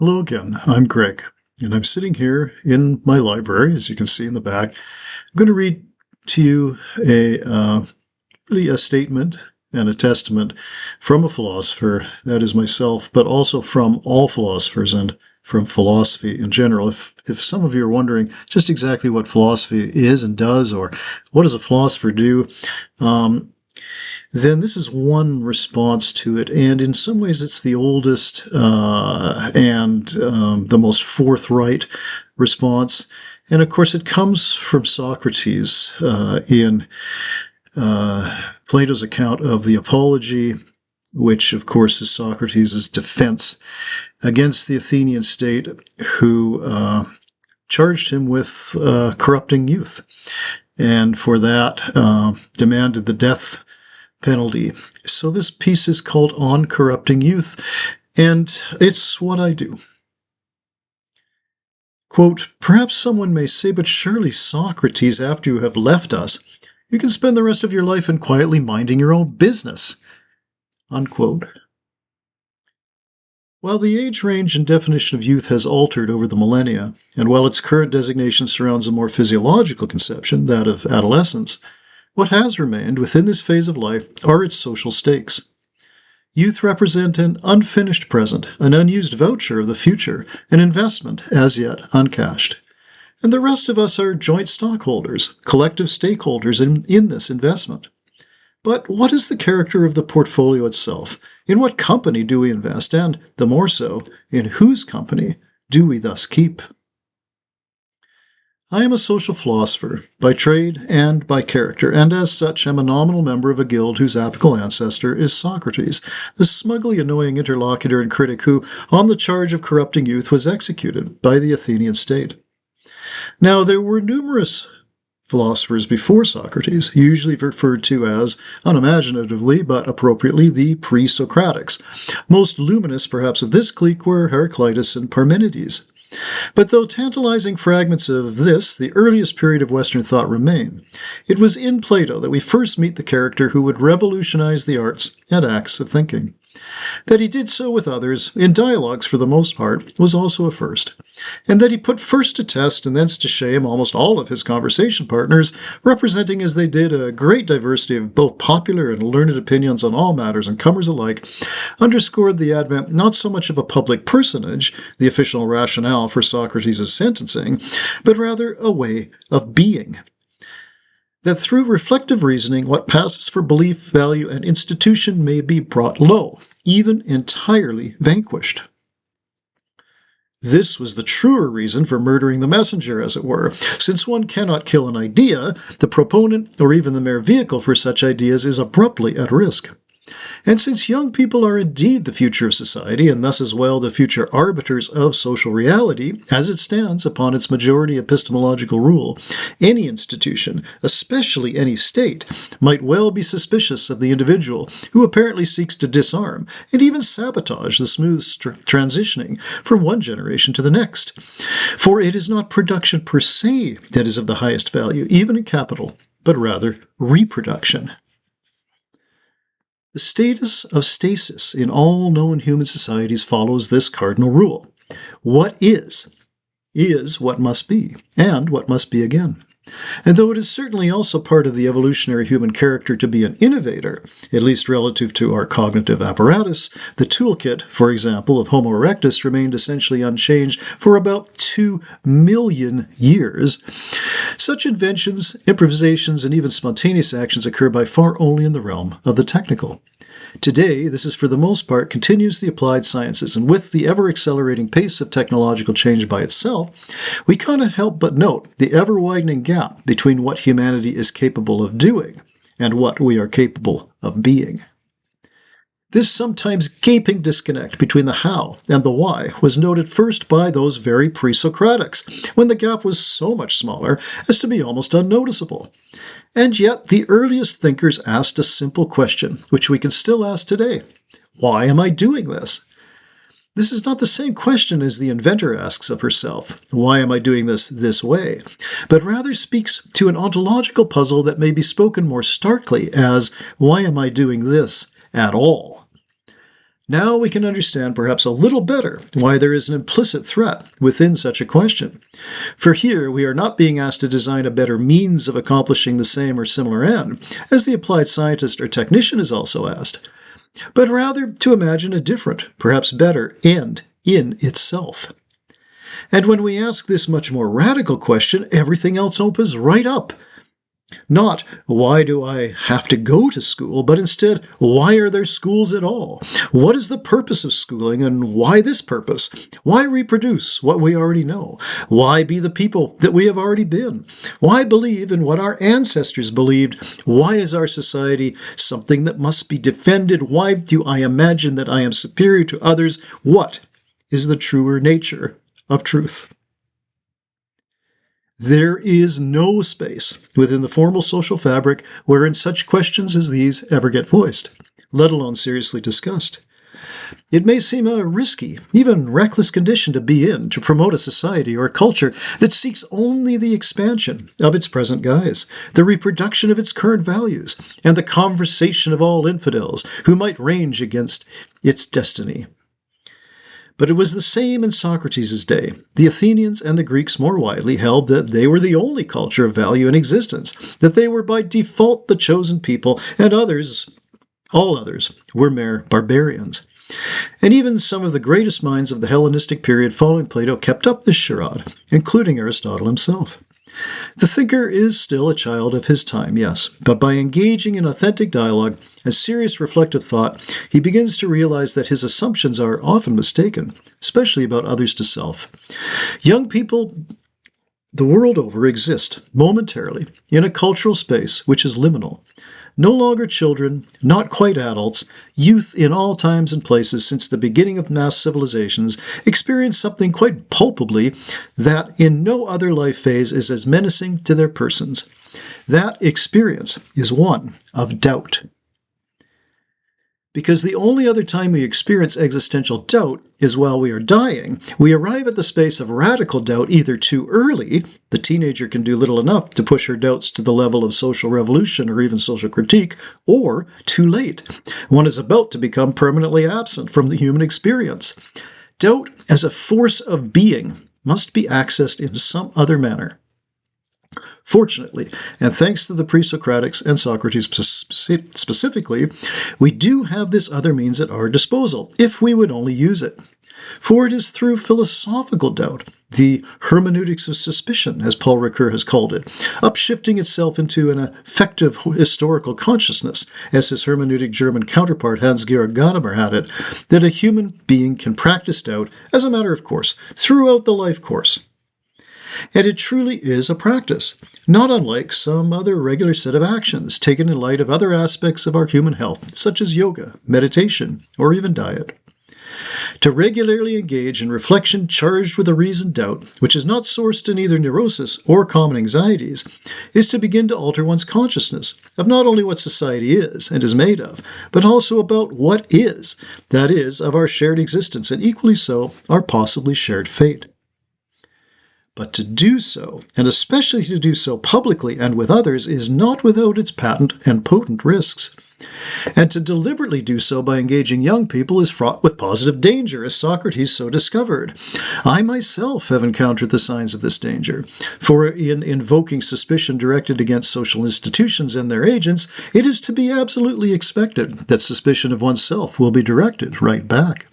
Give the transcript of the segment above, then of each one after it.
Hello again, I'm Greg, and I'm sitting here in my library, as you can see in the back. I'm going to read to you really a statement and a testament from a philosopher, that is myself, but also from all philosophers and from philosophy in general. If some of you are wondering just exactly what philosophy is and does, or what does a philosopher do, then this is one response to it, and in some ways it's the oldest and the most forthright response. And of course it comes from Socrates in Plato's account of the Apology, which of course is Socrates' defense against the Athenian state, who charged him with corrupting youth, and for that demanded the death penalty. So this piece is called On Corrupting Youth, and it's what I do. Quote, "Perhaps someone may say, but surely, Socrates, after you have left us, you can spend the rest of your life in quietly minding your own business." Unquote. While the age range and definition of youth has altered over the millennia, and while its current designation surrounds a more physiological conception, that of adolescence, what has remained within this phase of life are its social stakes. Youth represent an unfinished present, an unused voucher of the future, an investment as yet uncashed. And the rest of us are joint stockholders, collective stakeholders in this investment. But what is the character of the portfolio itself? In what company do we invest? And, the more so, in whose company do we thus keep? I am a social philosopher, by trade and by character, and as such am a nominal member of a guild whose apical ancestor is Socrates, the smugly annoying interlocutor and critic who, on the charge of corrupting youth, was executed by the Athenian state. Now, there were numerous philosophers before Socrates, usually referred to as, unimaginatively but appropriately, the pre-Socratics. Most luminous, perhaps, of this clique were Heraclitus and Parmenides. But though tantalizing fragments of this, the earliest period of Western thought, remain, it was in Plato that we first meet the character who would revolutionize the arts and acts of thinking. That he did so with others, in dialogues for the most part, was also a first, and that he put first to test and thence to shame almost all of his conversation partners, representing as they did a great diversity of both popular and learned opinions on all matters and comers alike, underscored the advent not so much of a public personage, the official rationale for Socrates' sentencing, but rather a way of being. That through reflective reasoning, what passes for belief, value, and institution may be brought low, even entirely vanquished. This was the truer reason for murdering the messenger, as it were. Since one cannot kill an idea, the proponent, or even the mere vehicle for such ideas, is abruptly at risk. And since young people are indeed the future of society, and thus as well the future arbiters of social reality, as it stands upon its majority epistemological rule, any institution, especially any state, might well be suspicious of the individual who apparently seeks to disarm and even sabotage the smooth transitioning from one generation to the next. For it is not production per se that is of the highest value, even in capital, but rather reproduction. The status of stasis in all known human societies follows this cardinal rule. What is what must be, and what must be again. And though it is certainly also part of the evolutionary human character to be an innovator, at least relative to our cognitive apparatus, the toolkit, for example, of Homo erectus remained essentially unchanged for about 2 million years. Such inventions, improvisations, and even spontaneous actions occur by far only in the realm of the technical. Today, this is for the most part continues the applied sciences, and with the ever-accelerating pace of technological change by itself, we cannot help but note the ever-widening gap between what humanity is capable of doing and what we are capable of being. This sometimes gaping disconnect between the how and the why was noted first by those very pre-Socratics, when the gap was so much smaller as to be almost unnoticeable. And yet the earliest thinkers asked a simple question, which we can still ask today. Why am I doing this? This is not the same question as the inventor asks of herself, why am I doing this way? But rather speaks to an ontological puzzle that may be spoken more starkly as, why am I doing this at all? Now we can understand perhaps a little better why there is an implicit threat within such a question. For here we are not being asked to design a better means of accomplishing the same or similar end, as the applied scientist or technician is also asked, but rather to imagine a different, perhaps better, end in itself. And when we ask this much more radical question, everything else opens right up. Not, why do I have to go to school, but instead, why are there schools at all? What is the purpose of schooling, and why this purpose? Why reproduce what we already know? Why be the people that we have already been? Why believe in what our ancestors believed? Why is our society something that must be defended? Why do I imagine that I am superior to others? What is the truer nature of truth? There is no space within the formal social fabric wherein such questions as these ever get voiced, let alone seriously discussed. It may seem a risky, even reckless condition to be in to promote a society or a culture that seeks only the expansion of its present guise, the reproduction of its current values, and the conversation of all infidels who might range against its destiny. But it was the same in Socrates' day. The Athenians and the Greeks more widely held that they were the only culture of value in existence, that they were by default the chosen people, and others, all others, were mere barbarians. And even some of the greatest minds of the Hellenistic period following Plato kept up this charade, including Aristotle himself. The thinker is still a child of his time, yes, but by engaging in authentic dialogue and serious reflective thought, he begins to realize that his assumptions are often mistaken, especially about others to self. Young people the world over exist momentarily in a cultural space which is liminal. No longer children, not quite adults, youth in all times and places since the beginning of mass civilizations experience something quite palpably that in no other life phase is as menacing to their persons. That experience is one of doubt. Because the only other time we experience existential doubt is while we are dying, we arrive at the space of radical doubt either too early, the teenager can do little enough to push her doubts to the level of social revolution or even social critique, or too late. One is about to become permanently absent from the human experience. Doubt as a force of being must be accessed in some other manner. Fortunately, and thanks to the pre-Socratics and Socrates specifically, we do have this other means at our disposal, if we would only use it. For it is through philosophical doubt, the hermeneutics of suspicion, as Paul Ricoeur has called it, upshifting itself into an effective historical consciousness, as his hermeneutic German counterpart Hans-Georg Gadamer had it, that a human being can practice doubt as a matter of course throughout the life course. And it truly is a practice, not unlike some other regular set of actions taken in light of other aspects of our human health, such as yoga, meditation, or even diet. To regularly engage in reflection charged with a reasoned doubt, which is not sourced in either neurosis or common anxieties, is to begin to alter one's consciousness of not only what society is and is made of, but also about what is, that is, of our shared existence, and equally so, our possibly shared fate. But to do so, and especially to do so publicly and with others, is not without its patent and potent risks. And to deliberately do so by engaging young people is fraught with positive danger, as Socrates so discovered. I myself have encountered the signs of this danger, for in invoking suspicion directed against social institutions and their agents, it is to be absolutely expected that suspicion of oneself will be directed right back.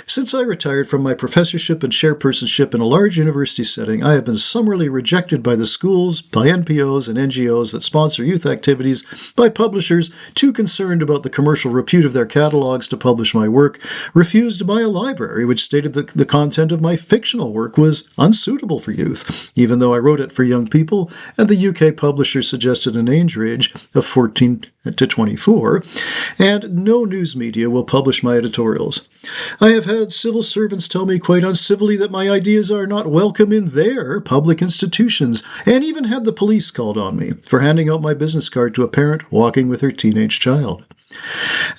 Since I retired from my professorship and chairpersonship in a large university setting, I have been summarily rejected by the schools, by NPOs and NGOs that sponsor youth activities, by publishers too concerned about the commercial repute of their catalogs to publish my work, refused by a library which stated that the content of my fictional work was unsuitable for youth, even though I wrote it for young people, and the UK publisher suggested an age range of 14 to 24, and no news media will publish my editorials. I have had civil servants tell me quite uncivilly that my ideas are not welcome in their public institutions, and even had the police called on me for handing out my business card to a parent walking with her teenage child.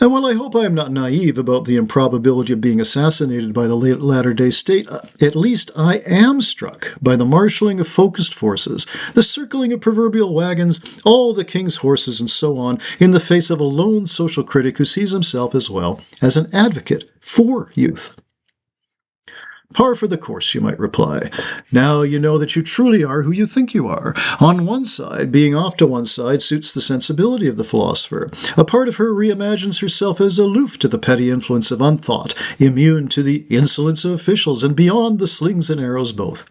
And while I hope I am not naive about the improbability of being assassinated by the Latter-day State, at least I am struck by the marshalling of focused forces, the circling of proverbial wagons, all the king's horses, and so on, in the face of a lone social critic who sees himself as well as an advocate for youth. Par for the course, you might reply. Now you know that you truly are who you think you are. On one side, being off to one side suits the sensibility of the philosopher. A part of her reimagines herself as aloof to the petty influence of unthought, immune to the insolence of officials, and beyond the slings and arrows both.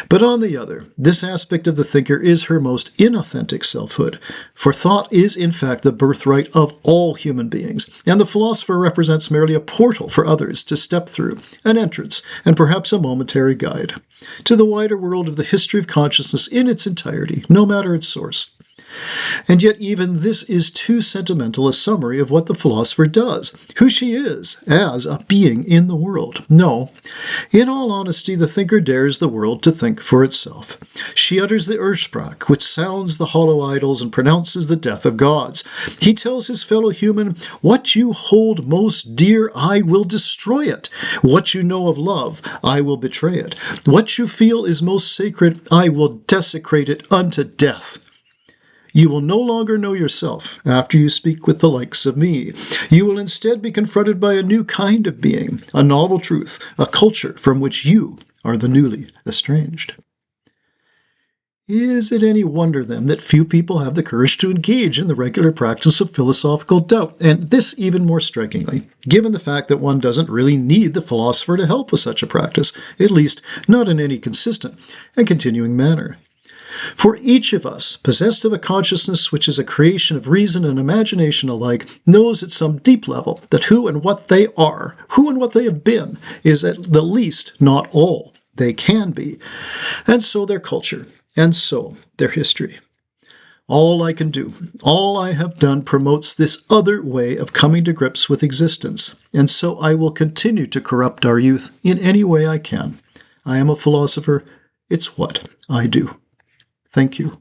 But on the other, this aspect of the thinker is her most inauthentic selfhood, for thought is in fact the birthright of all human beings, and the philosopher represents merely a portal for others to step through, an entrance, and perhaps a momentary guide, to the wider world of the history of consciousness in its entirety, no matter its source. And yet even this is too sentimental a summary of what the philosopher does, who she is as a being in the world. No, in all honesty, the thinker dares the world to think for itself. She utters the Ursprach, which sounds the hollow idols and pronounces the death of gods. He tells his fellow human, "What you hold most dear, I will destroy it. What you know of love, I will betray it. What you feel is most sacred, I will desecrate it unto death." You will no longer know yourself after you speak with the likes of me. You will instead be confronted by a new kind of being, a novel truth, a culture from which you are the newly estranged. Is it any wonder, then, that few people have the courage to engage in the regular practice of philosophical doubt, and this even more strikingly, given the fact that one doesn't really need the philosopher to help with such a practice, at least not in any consistent and continuing manner? For each of us, possessed of a consciousness which is a creation of reason and imagination alike, knows at some deep level that who and what they are, who and what they have been, is at the least not all they can be, and so their culture, and so their history. All I can do, all I have done promotes this other way of coming to grips with existence, and so I will continue to corrupt our youth in any way I can. I am a philosopher. It's what I do. Thank you.